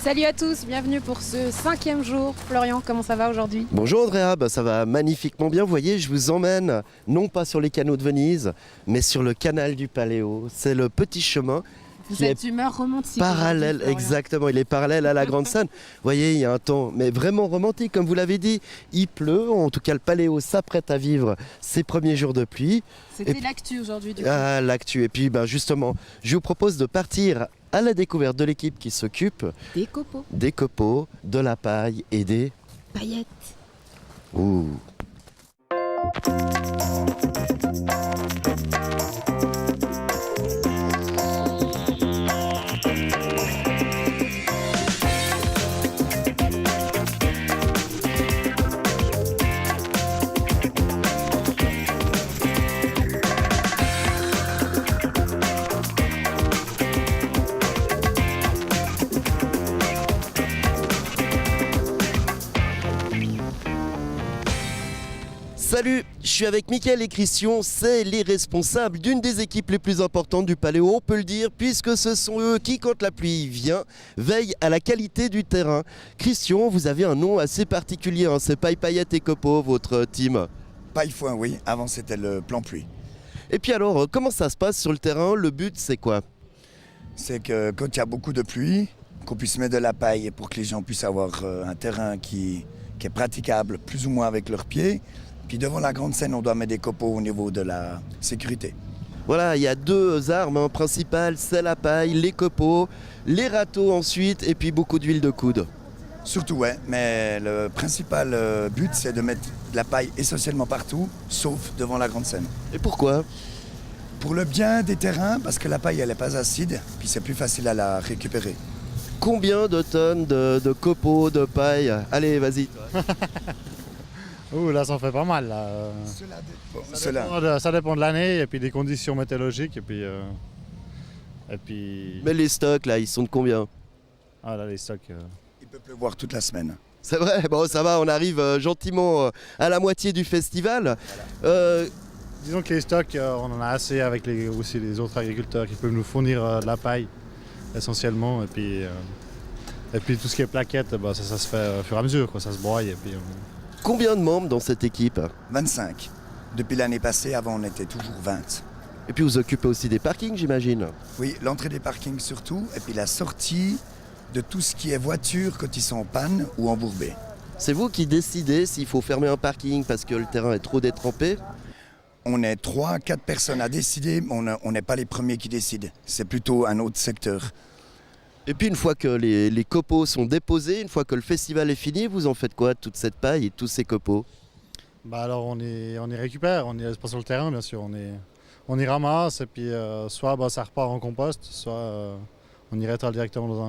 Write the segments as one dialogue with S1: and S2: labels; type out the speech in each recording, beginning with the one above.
S1: Salut à tous, bienvenue pour ce 5e jour. Florian, comment ça va aujourd'hui?
S2: Bonjour Andrea, ça va magnifiquement bien. Vous voyez, je vous emmène non pas sur les canaux de Venise, mais sur le canal du Paléo. C'est le petit chemin
S1: Vous êtes d'humeur romantique.
S2: parallèle, exactement, il est parallèle à la Grande Seine. Vous voyez, il y a un temps mais vraiment romantique, comme vous l'avez dit. Il pleut, en tout cas le Paléo s'apprête à vivre ses premiers jours de pluie.
S1: C'était l'actu aujourd'hui du coup.
S2: Ah, l'actu. Et puis justement, je vous propose de partir à la découverte de l'équipe qui s'occupe
S1: Des copeaux,
S2: de la paille et des...
S1: paillettes.
S2: Ouh. Salut, je suis avec Mickaël et Christian, c'est les responsables d'une des équipes les plus importantes du Paléo, on peut le dire, puisque ce sont eux qui, quand la pluie vient, veillent à la qualité du terrain. Christian, vous avez un nom assez particulier, hein, c'est Paille, Paillettes et Copeaux, votre team.
S3: Paille-foin, oui, avant c'était le plan pluie.
S2: Et puis alors, comment ça se passe sur le terrain? Le but, c'est quoi?
S3: C'est que quand il y a beaucoup de pluie, qu'on puisse mettre de la paille pour que les gens puissent avoir un terrain qui est praticable plus ou moins avec leurs pieds. Puis devant la grande scène, on doit mettre des copeaux au niveau de la sécurité.
S2: Voilà, il y a deux armes principales, c'est la paille, les copeaux, les râteaux ensuite, et puis beaucoup d'huile de coude.
S3: Surtout, ouais, mais le principal but, c'est de mettre de la paille essentiellement partout, sauf devant la grande scène.
S2: Et pourquoi?
S3: Pour le bien des terrains, parce que la paille, elle n'est pas acide, puis c'est plus facile à la récupérer.
S2: Combien de tonnes de copeaux, de paille? Allez, vas-y.
S4: Ouh, là, ça en fait pas mal. Là. Ça dépend de l'année et puis des conditions météorologiques. Et puis.
S2: Mais les stocks, là, ils sont de combien?
S4: Ah, là, les stocks.
S3: Il peut pleuvoir toute la semaine.
S2: C'est vrai, bon, ça va, on arrive gentiment à la moitié du festival.
S4: Disons que les stocks, on en a assez avec aussi les autres agriculteurs qui peuvent nous fournir de la paille, essentiellement. Et puis tout ce qui est plaquettes, ça se fait au fur et à mesure, quoi, ça se broie. Et puis,
S2: Combien de membres dans cette équipe?
S3: 25. Depuis l'année passée, avant on était toujours 20.
S2: Et puis vous occupez aussi des parkings, j'imagine?
S3: Oui, l'entrée des parkings surtout, et puis la sortie de tout ce qui est voiture quand ils sont en panne ou embourbés.
S2: C'est vous qui décidez s'il faut fermer un parking parce que le terrain est trop détrempé?
S3: On est 3-4 personnes à décider, mais on n'est pas les premiers qui décident. C'est plutôt un autre secteur.
S2: Et puis une fois que les copeaux sont déposés, une fois que le festival est fini, vous en faites quoi de toute cette paille et de tous ces copeaux?
S4: Alors on y récupère, on n'est pas sur le terrain bien sûr, on y ramasse et puis soit ça repart en compost, soit on y rétale directement dans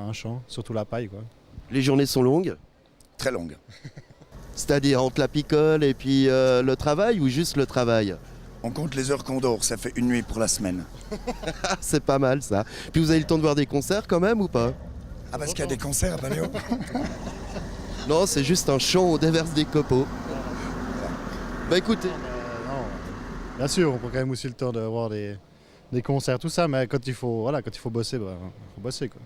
S4: un champ, surtout la paille, quoi.
S2: Les journées sont longues?
S3: Très longues.
S2: C'est-à-dire entre la picole et puis le travail ou juste le travail?
S3: On compte les heures qu'on dort, ça fait une nuit pour la semaine.
S2: C'est pas mal ça. Puis vous avez le temps de voir des concerts quand même ou pas?
S3: Ah, parce qu'il y a des concerts à Paléo?
S2: Non, c'est juste un champ où on déverse des copeaux. Bah écoutez.
S4: Non, bien sûr, on prend quand même aussi le temps de voir des concerts, tout ça, mais quand il faut bosser, faut bosser, quoi.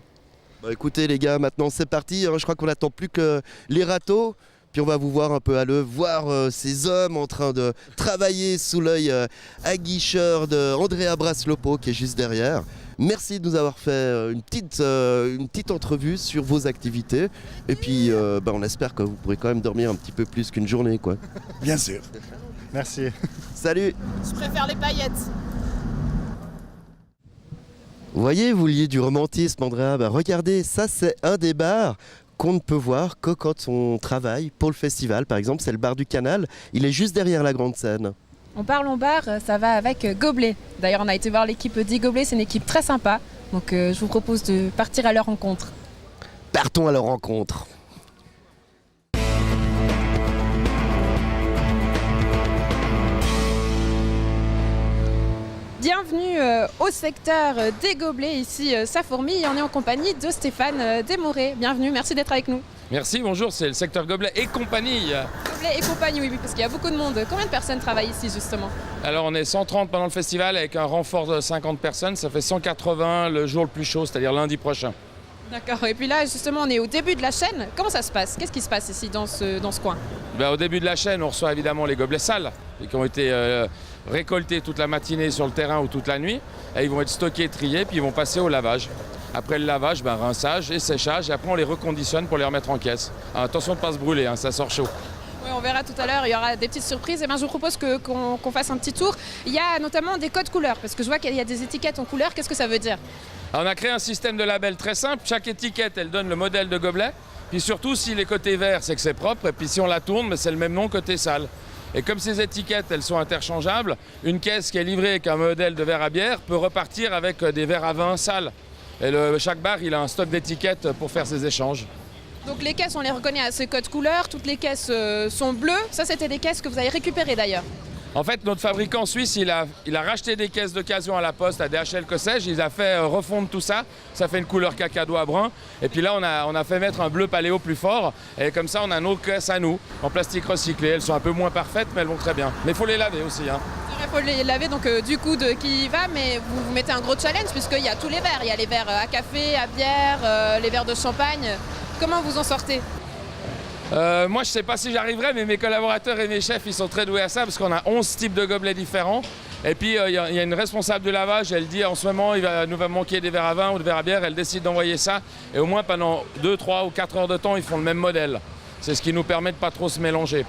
S2: Bah écoutez les gars, maintenant c'est parti, hein. Je crois qu'on n'attend plus que les râteaux. Puis on va vous voir un peu à l'œuvre, voir ces hommes en train de travailler sous l'œil aguicheur de Andrea Braslopo qui est juste derrière. Merci de nous avoir fait une petite entrevue sur vos activités. Et puis on espère que vous pourrez quand même dormir un petit peu plus qu'une journée, quoi.
S3: Bien sûr.
S4: Merci.
S2: Salut.
S1: Je préfère les paillettes.
S2: Vous voyez, vous vouliez du romantisme, Andrea. Regardez, ça c'est un des bars qu'on ne peut voir que quand on travaille pour le festival. Par exemple, c'est le bar du Canal. Il est juste derrière la grande scène.
S1: On parle en bar, ça va avec Gobelet. D'ailleurs, on a été voir l'équipe d'I Gobelet, c'est une équipe très sympa. Donc je vous propose de partir à leur rencontre.
S2: Partons à leur rencontre.
S1: Bienvenue au secteur des Gobelets, ici ça fourmille. On est en compagnie de Stéphane Desmorets. Bienvenue, merci d'être avec nous.
S5: Merci, bonjour, c'est le secteur Gobelet et compagnie.
S1: Gobelet et compagnie, oui, parce qu'il y a beaucoup de monde. Combien de personnes travaillent ici justement?
S5: Alors on est 130 pendant le festival avec un renfort de 50 personnes, ça fait 180 le jour le plus chaud, c'est-à-dire lundi prochain.
S1: D'accord. Et puis là, justement, on est au début de la chaîne. Comment ça se passe? Qu'est-ce qui se passe ici dans ce coin?
S5: Au début de la chaîne, on reçoit évidemment les gobelets sales et qui ont été récoltés toute la matinée sur le terrain ou toute la nuit. Et ils vont être stockés, triés, puis ils vont passer au lavage. Après le lavage, rinçage et séchage. Et après, on les reconditionne pour les remettre en caisse. Alors, attention de ne pas se brûler, hein, ça sort chaud.
S1: Oui, on verra tout à l'heure, il y aura des petites surprises. Et bien, je vous propose qu'on fasse un petit tour. Il y a notamment des codes couleurs, parce que je vois qu'il y a des étiquettes en couleur. Qu'est-ce que ça veut dire?
S5: Alors, on a créé un système de labels très simple. Chaque étiquette, elle donne le modèle de gobelet. Puis surtout, s'il est côté vert, c'est que c'est propre. Et puis si on la tourne, c'est le même nom côté sale. Et comme ces étiquettes, elles sont interchangeables, une caisse qui est livrée avec un modèle de verre à bière peut repartir avec des verres à vin sales. Et chaque bar, il a un stock d'étiquettes pour faire ces échanges.
S1: Donc les caisses, on les reconnaît à ce code couleur. Toutes les caisses sont bleues. Ça, c'était des caisses que vous avez récupérées d'ailleurs.
S5: En fait, notre fabricant suisse, il a racheté des caisses d'occasion à la poste, à DHL, que sais-je. Il a fait refondre tout ça. Ça fait une couleur cacadois brun. Et puis là, on a fait mettre un bleu paléo plus fort. Et comme ça, on a nos caisses à nous, en plastique recyclé. Elles sont un peu moins parfaites, mais elles vont très bien. Mais il faut les laver aussi, hein.
S1: Il faut les laver, donc du coup, qui y va, mais vous mettez un gros challenge, puisqu'il y a tous les verres. Il y a les verres à café, à bière, les verres de champagne. Comment vous en sortez?
S5: Moi, je ne sais pas si j'arriverai, mais mes collaborateurs et mes chefs, ils sont très doués à ça parce qu'on a 11 types de gobelets différents. Et puis, il y a une responsable de lavage, elle dit en ce moment, nous va manquer des verres à vin ou des verres à bière. Elle décide d'envoyer ça. Et au moins, pendant 2, 3 ou 4 heures de temps, ils font le même modèle. C'est ce qui nous permet de ne pas trop se mélanger.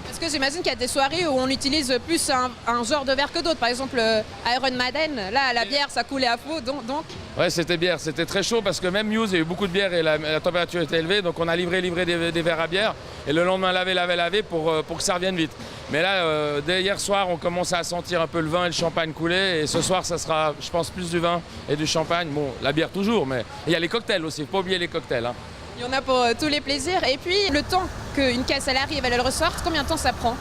S1: Parce que j'imagine qu'il y a des soirées où on utilise plus un genre de verre que d'autres. Par exemple, Iron Maiden, là, la bière, ça coulait à flot. Donc...
S5: Ouais, c'était bière. C'était très chaud parce que même Muse, il y a eu beaucoup de bière et la température était élevée. Donc on a livré des verres à bière. Et le lendemain, lavé pour que ça revienne vite. Mais là, dès hier soir, on commence à sentir un peu le vin et le champagne couler. Et ce soir, ça sera, je pense, plus du vin et du champagne. Bon, la bière toujours, mais il y a les cocktails aussi. Il ne faut pas oublier les cocktails, hein.
S1: Il y en a pour tous les plaisirs. Et puis, le temps qu'une caisse elle arrive, elle ressorte, combien de temps ça prend?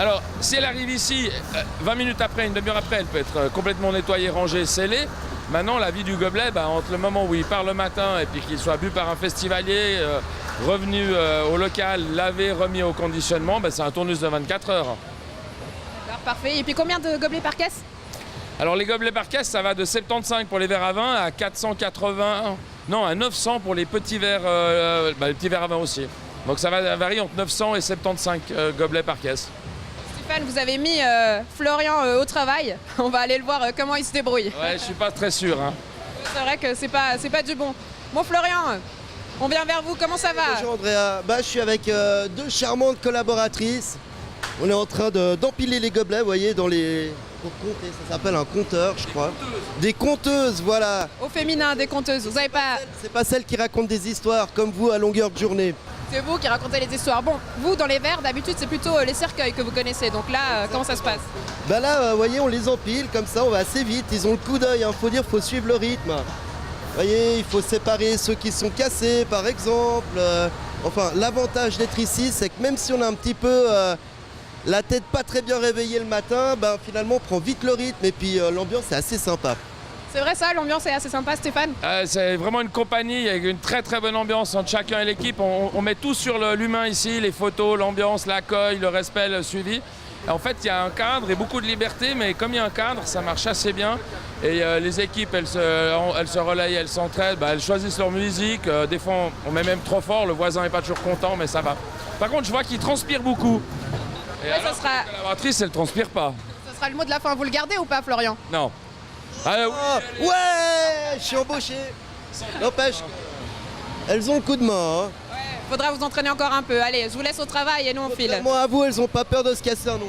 S5: Alors, si elle arrive ici, 20 minutes après, une demi-heure après, elle peut être complètement nettoyée, rangée, scellée. Maintenant, la vie du gobelet, entre le moment où il part le matin et puis qu'il soit bu par un festivalier, revenu au local, lavé, remis au conditionnement, c'est un tournus de 24 heures.
S1: D'accord, parfait. Et puis, combien de gobelets par caisse?
S5: Alors, les gobelets par caisse, ça va de 75 pour les verres à vin à 480... Non, à 900 pour les petits verres, les petits verres à vin aussi. Donc ça va varier entre 900 et 75 gobelets par caisse.
S1: Stéphane, vous avez mis Florian au travail. On va aller le voir comment il se débrouille.
S5: Ouais, je suis pas très sûr, hein.
S1: C'est vrai que c'est pas du bon. Bon Florian, on vient vers vous, comment ça va?
S2: Bonjour Andrea, je suis avec deux charmantes collaboratrices. On est en train d'empiler les gobelets, vous voyez, pour compter, ça s'appelle un compteur, je crois. Des compteuses, voilà.
S1: Au féminin, des compteuses, vous avez pas...
S2: C'est pas celles qui racontent des histoires, comme vous à longueur de journée.
S1: C'est vous qui racontez les histoires. Bon, vous, dans les verres, d'habitude, c'est plutôt les cercueils que vous connaissez. Donc là, comment ça se passe?
S2: Là, vous voyez, on les empile, comme ça, on va assez vite. Ils ont le coup d'œil, faut dire, faut suivre le rythme. Vous voyez, il faut séparer ceux qui sont cassés, par exemple. Enfin, l'avantage d'être ici, c'est que même si on a un petit peu... la tête pas très bien réveillée le matin, finalement on prend vite le rythme et puis l'ambiance est assez sympa.
S1: C'est vrai ça, l'ambiance est assez sympa Stéphane?
S5: C'est vraiment une compagnie avec une très très bonne ambiance entre chacun et l'équipe. On met tout sur l'humain ici, les photos, l'ambiance, l'accueil, le respect, le suivi. Et en fait il y a un cadre et beaucoup de liberté, mais comme il y a un cadre, ça marche assez bien. Et les équipes, elles se relayent, elles s'entraident, elles choisissent leur musique. Des fois on met même trop fort, le voisin n'est pas toujours content, mais ça va. Par contre je vois qu'ils transpirent beaucoup. Et alors,
S1: ça sera...
S5: la collaboratrice, elle ne transpire pas.
S1: Ça sera le mot de la fin. Vous le gardez ou pas, Florian?
S5: Non.
S2: Ouais, je suis embauché. N'empêche, elles ont le coup de main.
S1: Faudra vous entraîner encore un peu. Allez, je vous laisse au travail et nous on file.
S2: Contrairement à vous, elles ont pas peur de se casser un ongle.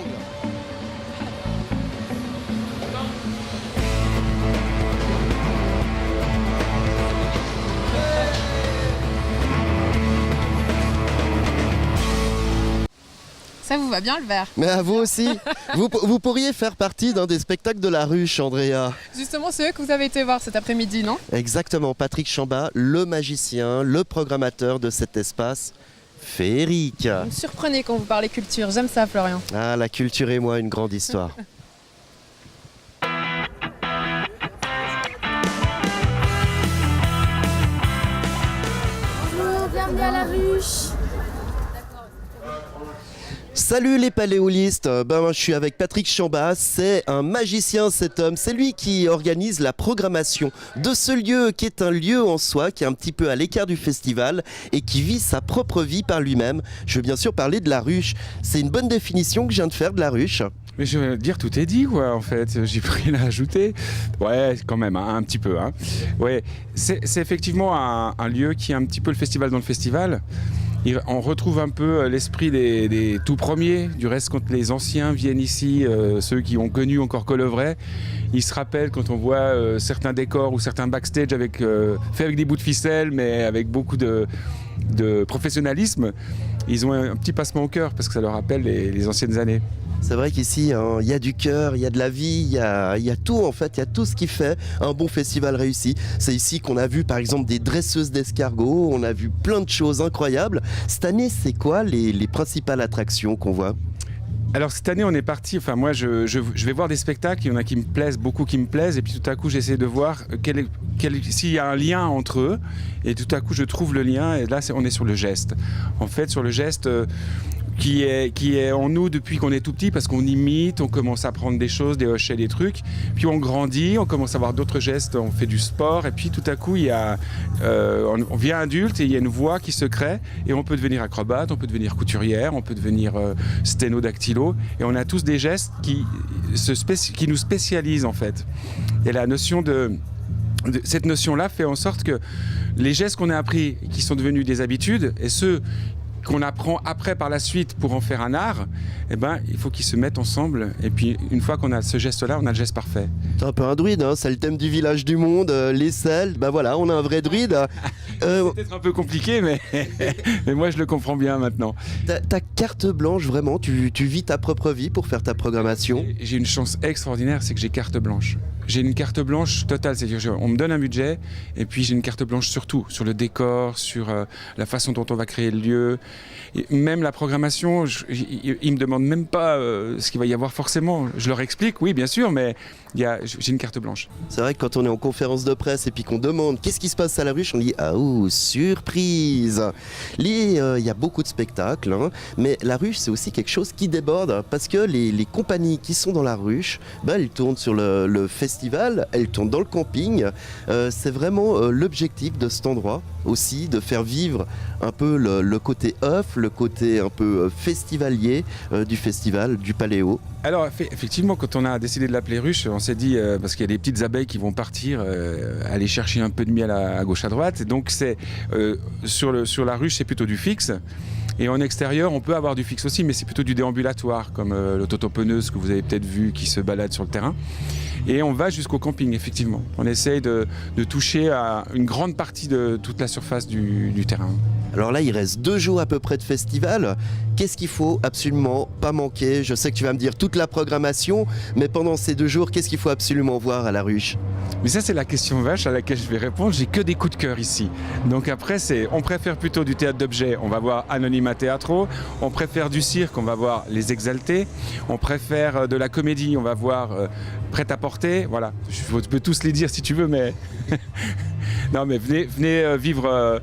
S1: Ça vous va bien le verre?
S2: Mais à vous aussi. vous pourriez faire partie d'un des spectacles de la ruche, Andrea.
S1: Justement, c'est eux que vous avez été voir cet après-midi, non?
S2: Exactement, Patrick Chamba, le magicien, le programmateur de cet espace féerique.
S1: Vous me surprenez quand vous parlez culture, j'aime ça Florian.
S2: Ah, la culture et moi, une grande histoire.
S6: Bonjour, bienvenue à la ruche.
S2: Salut les paléolistes, je suis avec Patrick Chambas, c'est un magicien cet homme, c'est lui qui organise la programmation de ce lieu qui est un lieu en soi, qui est un petit peu à l'écart du festival et qui vit sa propre vie par lui-même. Je veux bien sûr parler de la ruche, c'est une bonne définition que je viens de faire de la ruche.
S6: Mais je veux dire, tout est dit, quoi, en fait. J'ai plus rien à ajouter. Ouais, quand même, hein, un petit peu. Hein. Ouais, c'est effectivement un lieu qui est un petit peu le festival dans le festival. On retrouve un peu l'esprit des tout premiers. Du reste, quand les anciens viennent ici, ceux qui ont connu encore Colevray, ils se rappellent quand on voit certains décors ou certains backstage faits avec des bouts de ficelle, mais avec beaucoup de professionnalisme. Ils ont un petit passement au cœur parce que ça leur rappelle les anciennes années.
S2: C'est vrai qu'ici, il y a du cœur, il y a de la vie, il y a tout en fait, il y a tout ce qui fait un bon festival réussi. C'est ici qu'on a vu par exemple des dresseuses d'escargots, on a vu plein de choses incroyables. Cette année, c'est quoi les principales attractions qu'on voit ?
S6: Alors cette année on est parti, enfin moi je vais voir des spectacles, il y en a qui me plaisent, beaucoup qui me plaisent, et puis tout à coup j'essaie de voir s'il y a un lien entre eux, et tout à coup je trouve le lien, et là on est sur le geste. En fait sur le geste qui est en nous depuis qu'on est tout petit, parce qu'on imite, on commence à prendre des choses, des hochets, des trucs, puis on grandit, on commence à avoir d'autres gestes, on fait du sport, et puis tout à coup on devient adulte et il y a une voie qui se crée, et on peut devenir acrobate, on peut devenir couturière, on peut devenir sténodactylo, et on a tous des gestes qui nous spécialisent en fait. Et la notion cette notion-là fait en sorte que les gestes qu'on a appris, qui sont devenus des habitudes, et ceux qu'on apprend après par la suite pour en faire un art, il faut qu'ils se mettent ensemble, et puis une fois qu'on a ce geste-là, on a le geste parfait.
S2: T'es un peu un druide, hein, c'est le thème du village du monde, l'aisselle, voilà, on a un vrai druide.
S6: C'est peut-être un peu compliqué, mais moi je le comprends bien maintenant.
S2: Ta carte blanche, vraiment, tu vis ta propre vie pour faire ta programmation.
S6: J'ai une chance extraordinaire, c'est que j'ai carte blanche. J'ai une carte blanche totale, c'est-à-dire on me donne un budget, et puis j'ai une carte blanche sur tout, sur le décor, sur la façon dont on va créer le lieu, et même la programmation. Ils me demandent même pas ce qu'il va y avoir forcément. Je leur explique, oui bien sûr, mais j'ai une carte blanche.
S2: C'est vrai que quand on est en conférence de presse et puis qu'on demande qu'est-ce qui se passe à la ruche, on dit ah ouh, surprise. Il y a beaucoup de spectacles, hein, mais la ruche c'est aussi quelque chose qui déborde, parce que les compagnies qui sont dans la ruche, elles tournent sur le festival, elles tournent dans le camping. C'est vraiment l'objectif de cet endroit aussi, de faire vivre un peu le côté off, le côté un peu festivalier du festival, du Paléo.
S6: Alors effectivement, quand on a décidé de l'appeler ruche, on s'est dit, parce qu'il y a des petites abeilles qui vont partir, aller chercher un peu de miel à gauche à droite, et donc sur la ruche c'est plutôt du fixe. Et en extérieur, on peut avoir du fixe aussi, mais c'est plutôt du déambulatoire, comme l'autotamponneuse que vous avez peut-être vu qui se balade sur le terrain. Et on va jusqu'au camping, effectivement. On essaye de toucher à une grande partie de toute la surface du terrain.
S2: Alors là, il reste 2 jours à peu près de festival. Qu'est-ce qu'il faut absolument pas manquer ? Je sais que tu vas me dire toute la programmation, mais pendant ces 2 jours, qu'est-ce qu'il faut absolument voir à la ruche ?
S6: Mais ça, c'est la question vache à laquelle je vais répondre. J'ai que des coups de cœur ici. Donc après, on préfère plutôt du théâtre d'objets. On va voir Anonyma Teatro. On préfère du cirque. On va voir Les Exaltés. On préfère de la comédie. On va voir Prêt-à-porter. Voilà. Je peux tous les dire si tu veux, mais... Non, mais venez vivre...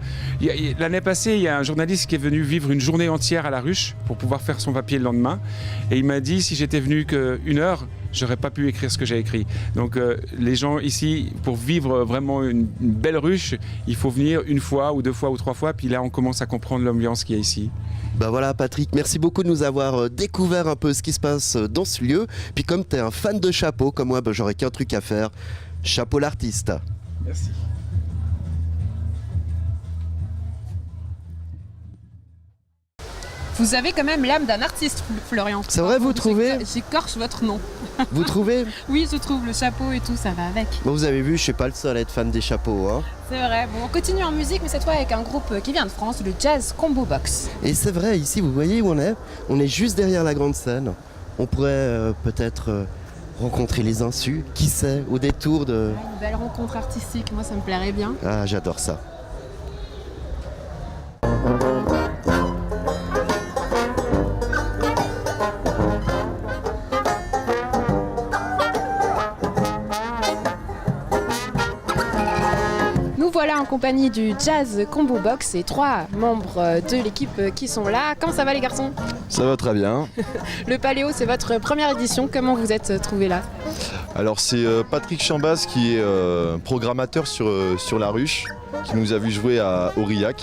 S6: L'année passée, il y a un journaliste qui est venu vivre une journée entière à la ruche pour pouvoir faire son papier le lendemain. Et il m'a dit, si j'étais venu qu'1 heure, j'aurais pas pu écrire ce que j'ai écrit. Donc les gens ici, pour vivre vraiment une belle ruche, il faut venir 1 fois ou 2 fois ou 3 fois, puis là on commence à comprendre l'ambiance qu'il y a ici.
S2: Voilà Patrick, merci beaucoup de nous avoir découvert un peu ce qui se passe dans ce lieu. Puis comme tu es un fan de chapeau comme moi, j'aurais qu'un truc à faire, chapeau l'artiste.
S6: Merci.
S1: Vous avez quand même l'âme d'un artiste, Florian.
S2: C'est vrai, vous trouvez ?
S1: J'écorche votre nom.
S2: Vous trouvez ?
S1: Oui, je trouve, le chapeau et tout, ça va avec.
S2: Vous avez vu, je suis pas le seul à être fan des chapeaux. Hein.
S1: C'est vrai. Bon, on continue en musique, mais cette fois avec un groupe qui vient de France, le Jazz Combo Box.
S2: Et c'est vrai, ici, vous voyez où on est ? On est juste derrière la grande scène. On pourrait peut-être rencontrer les Insus, qui sait, au détour de...
S1: Une belle rencontre artistique, moi ça me plairait bien.
S2: Ah, j'adore ça.
S1: Nous voilà en compagnie du Jazz Combo Box et 3 membres de l'équipe qui sont là. Comment ça va les garçons?
S7: Ça va très bien.
S1: Le Paléo, c'est votre première édition. Comment vous êtes trouvés là?
S7: Alors c'est Patrick Chambaz qui est programmateur sur La Ruche, qui nous a vu jouer à Aurillac.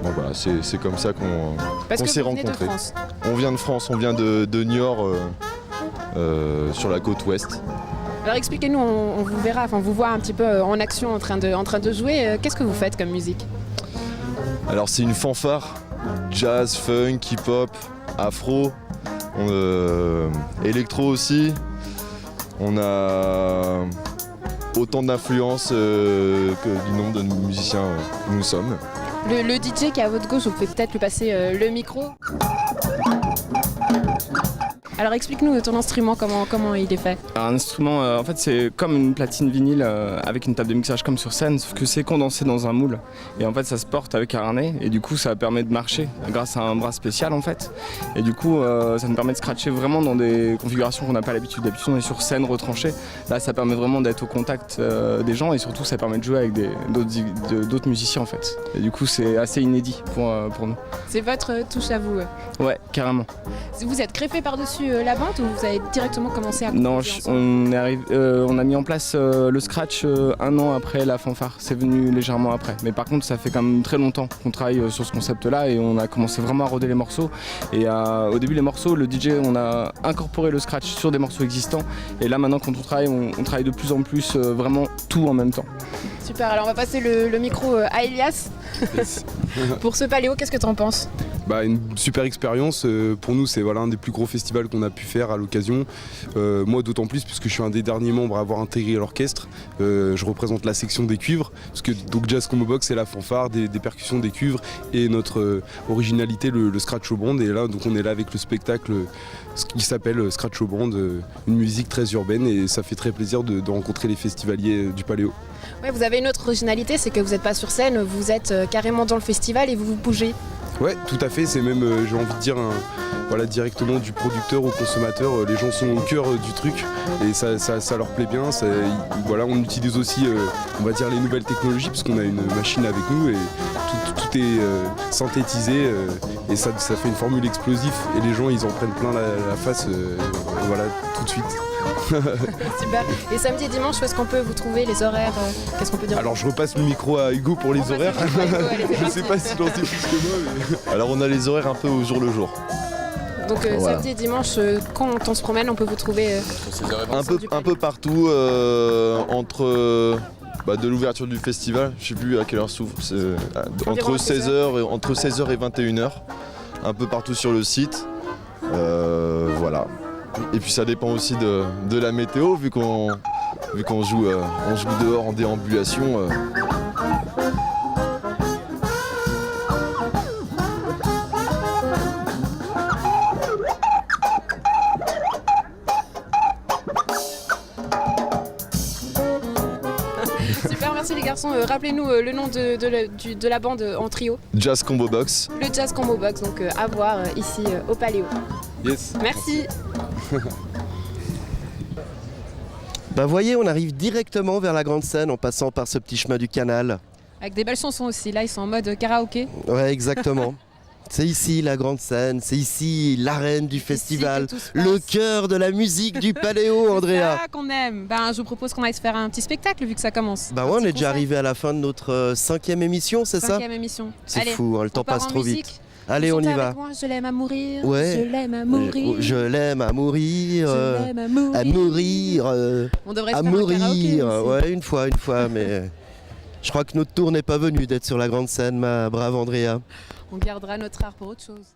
S7: Bon voilà, c'est comme ça qu'on s'est rencontrés. On vient de France, on vient de Niort, sur la côte ouest.
S1: Alors expliquez-nous, on vous verra, enfin on vous voit un petit peu en action en train de jouer. Qu'est-ce que vous faites comme musique?
S7: Alors c'est une fanfare, jazz, funk, hip-hop, afro, électro aussi. On a autant d'influences que du nombre de musiciens que nous sommes.
S1: Le DJ qui est à votre gauche, vous pouvez peut-être lui passer le micro. Alors explique-nous ton instrument, comment il est fait.
S8: Un instrument, en fait c'est comme une platine vinyle avec une table de mixage comme sur scène, sauf que c'est condensé dans un moule. Et en fait ça se porte avec un harnais et du coup ça permet de marcher grâce à un bras spécial en fait. Et du coup ça nous permet de scratcher vraiment dans des configurations qu'on n'a pas l'habitude. D'habitude on est sur scène retranché. Là ça permet vraiment d'être au contact des gens et surtout ça permet de jouer avec d'autres musiciens en fait. Et du coup c'est assez inédit pour nous.
S1: C'est votre touche à vous?
S8: Ouais, carrément.
S1: Vous êtes greffé par-dessus la bande ou vous avez directement commencé à
S8: Non, on a mis en place le scratch 1 an après la fanfare. C'est venu légèrement après. Mais par contre, ça fait quand même très longtemps qu'on travaille sur ce concept-là et on a commencé vraiment à roder les morceaux. Et au début, les morceaux, le DJ, on a incorporé le scratch sur des morceaux existants. Et là, maintenant, quand on travaille de plus en plus vraiment tout en même temps.
S1: Super, alors on va passer le micro à Elias.
S9: Yes.
S1: Pour ce Paléo, qu'est-ce que tu en penses?
S9: Une super expérience. Pour nous, c'est un des plus gros festivals qu'on a pu faire à l'occasion. Moi, d'autant plus puisque je suis un des derniers membres à avoir intégré l'orchestre. Je représente la section des cuivres, parce que donc Jazz Combo Box, c'est la fanfare, des percussions, des cuivres et notre originalité, le scratch au band. Et là, donc, on est là avec le spectacle qui s'appelle Scratch au band, une musique très urbaine et ça fait très plaisir de rencontrer les festivaliers du Paléo.
S1: Ouais, vous avez une autre originalité, c'est que vous n'êtes pas sur scène, vous êtes carrément dans le festival et vous bougez.
S9: Ouais, tout à fait, c'est même, j'ai envie de dire, directement du producteur au consommateur, les gens sont au cœur du truc et ça leur plaît bien. On utilise aussi, on va dire, les nouvelles technologies puisqu'on a une machine avec nous et tout est synthétisé et ça fait une formule explosive et les gens ils en prennent plein la face, tout de suite.
S1: Super. Et samedi et dimanche, où est-ce qu'on peut vous trouver, les horaires? Qu'est-ce qu'on peut dire?
S9: Alors je repasse le micro à Hugo pour les horaires. Je sais pas s'il en sait plus que moi. Mais...
S7: Alors on a les horaires un peu au jour le jour.
S1: Donc samedi et dimanche, quand on se promène, on peut vous trouver
S7: un peu partout entre de l'ouverture du festival. Je sais plus à quelle heure s'ouvre. Entre 16h et 21h. Un peu partout sur le site. Voilà. Et puis ça dépend aussi de la météo, vu qu'on joue dehors en déambulation.
S1: Super, merci les garçons. Rappelez-nous le nom de la bande en trio.
S7: Jazz Combo Box.
S1: Le Jazz Combo Box, donc à voir ici au Paléo.
S9: Yes.
S1: Merci.
S2: Voyez, on arrive directement vers la grande scène en passant par ce petit chemin du canal.
S1: Avec des belles chansons aussi, là ils sont en mode karaoké.
S2: Ouais, exactement. C'est ici la grande scène, c'est ici l'arène du festival, le cœur de la musique du Paléo, Andrea.
S1: C'est ça qu'on aime. Je vous propose qu'on aille se faire un petit spectacle vu que ça commence.
S2: On est déjà arrivé à la fin de notre 5e émission, c'est ça?
S1: 5e émission.
S2: C'est
S1: Allez,
S2: fou, le temps passe trop
S1: musique.
S2: vite. Allez, on y va.
S1: Moi, je l'aime à mourir.
S2: Ouais.
S1: Je l'aime à mourir.
S2: Je l'aime à mourir.
S1: Je l'aime à mourir.
S2: À mourir.
S1: On devrait
S2: à
S1: se faire
S2: mourir.
S1: un karaoké aussi.
S2: Ouais, une fois, mais je crois que notre tour n'est pas venu d'être sur la grande scène, ma brave Andrea.
S1: On gardera notre art pour autre chose.